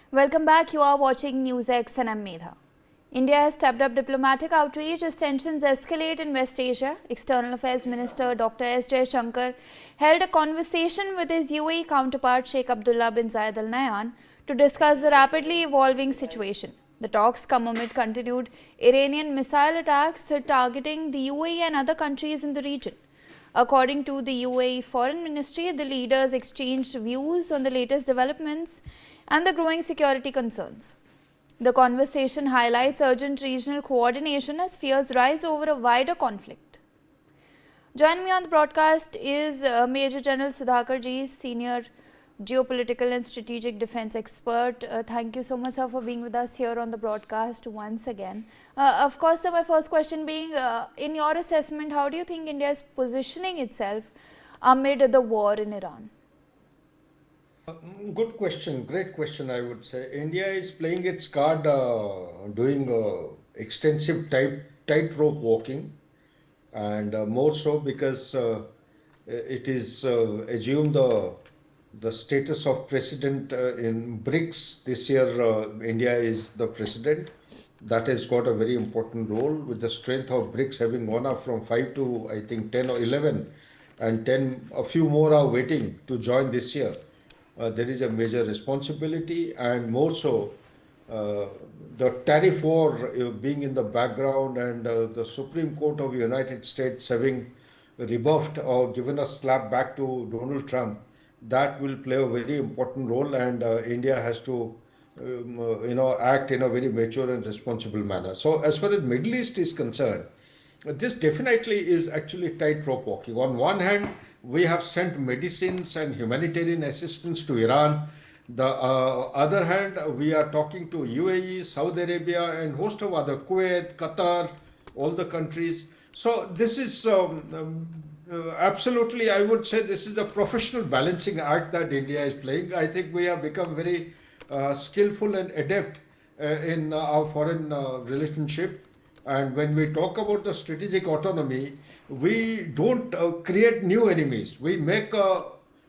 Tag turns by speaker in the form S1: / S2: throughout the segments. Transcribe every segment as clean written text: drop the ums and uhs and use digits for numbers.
S1: Welcome back. You are watching Newsx and I'm Medha. India has stepped up diplomatic outreach as tensions escalate in West Asia. External Affairs Minister Dr. S. Jaishankar held a conversation with his UAE counterpart Sheikh Abdullah bin Zayed Al Nahyan to discuss the rapidly evolving situation. The talks come amid continued Iranian missile attacks targeting the UAE and other countries in the region. According to the UAE Foreign Ministry, the leaders exchanged views on the latest developments and the growing security concerns. The conversation highlights urgent regional coordination as fears rise over a wider conflict. Joining me on the broadcast is Major General Sudhakar Ji, Senior Geopolitical and Strategic Defense Expert. Thank you so much, sir, for being with us here on the broadcast once again. Of course, sir, my first question being, in your assessment, how do you think India is positioning itself amid the war in Iran?
S2: Good question, great question, I would say. India is playing its card, doing extensive tightrope walking, and more so because it is assumed the status of president in BRICS. This year, India is the president. That has got a very important role, with the strength of BRICS having gone up from 5 to, I think, 10 or 11, and 10, a few more are waiting to join this year. There is a major responsibility, and more so the tariff war being in the background, and the Supreme Court of the United States having rebuffed or given a slap back to Donald Trump. That will play a very important role, and India has to act in a very mature and responsible manner. So as far as Middle East is concerned, this definitely is actually tightrope walking. On one hand, we have sent medicines and humanitarian assistance to Iran. The other hand, we are talking to UAE, Saudi Arabia, and host of other, Kuwait, Qatar, all the countries. So this is absolutely, I would say, this is a professional balancing act that India is playing. I think we have become very skillful and adept in our foreign relationship. And when we talk about the strategic autonomy, we don't create new enemies. We make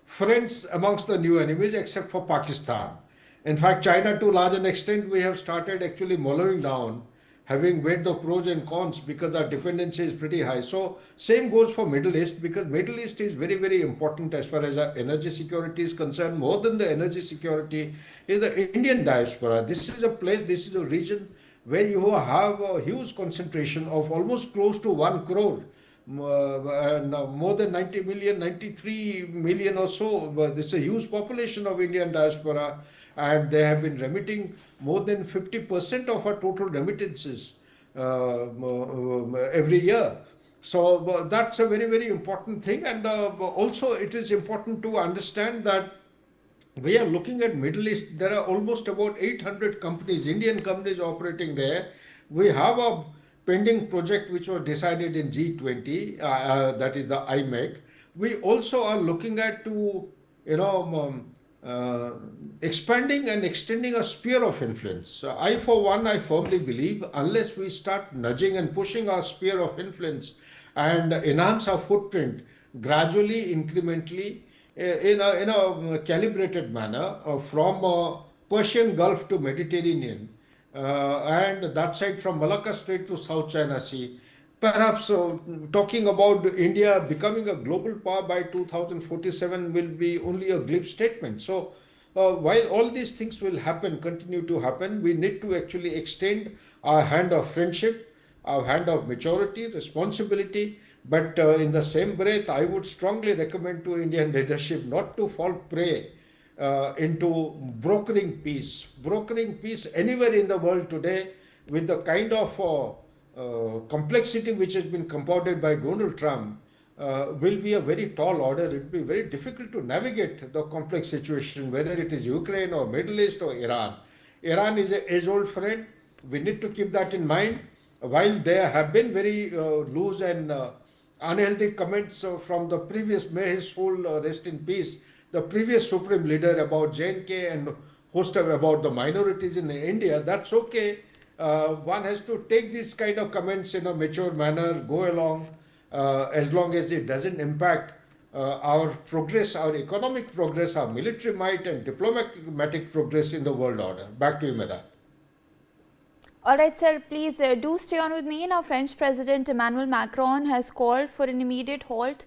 S2: friends amongst the new enemies, except for Pakistan. In fact, China, to a large extent, we have started actually mellowing down, having weighed the pros and cons, because our dependency is pretty high. So same goes for Middle East, because Middle East is very, very important as far as our energy security is concerned. More than the energy security is the Indian diaspora. This is a place, this is a region where you have a huge concentration of almost close to 1 crore, and more than 90 million, 93 million or so. This is a huge population of Indian diaspora, and they have been remitting more than 50% of our total remittances every year. So that's a very, very important thing. And also it is important to understand that we are looking at Middle East. There are almost about 800 companies, Indian companies, operating there. We have a pending project which was decided in G20, that is the IMEC. We also are looking at expanding and extending a sphere of influence. I, for one, I firmly believe, unless we start nudging and pushing our sphere of influence and enhance our footprint gradually, incrementally, in a calibrated manner, from Persian Gulf to Mediterranean, and that side from Malacca Strait to South China Sea. Perhaps talking about India becoming a global power by 2047 will be only a glib statement. So while all these things will happen, continue to happen, we need to actually extend our hand of friendship, our hand of maturity, responsibility. But in the same breath, I would strongly recommend to Indian leadership not to fall prey into brokering peace. Brokering peace anywhere in the world today, with the kind of complexity which has been compounded by Donald Trump, will be a very tall order. It will be very difficult to navigate the complex situation, whether it is Ukraine or Middle East or Iran. Iran is an age-old friend. We need to keep that in mind. While there have been very loose and unhealthy comments from the previous, may his soul rest in peace, the previous supreme leader, about JNK and host about the minorities in India, that's okay. One has to take these kind of comments in a mature manner, go along, as long as it doesn't impact our progress, our economic progress, our military might and diplomatic progress in the world order. Back to you, Meda.
S1: Alright, sir, please do stay on with me. Now, French President Emmanuel Macron has called for an immediate halt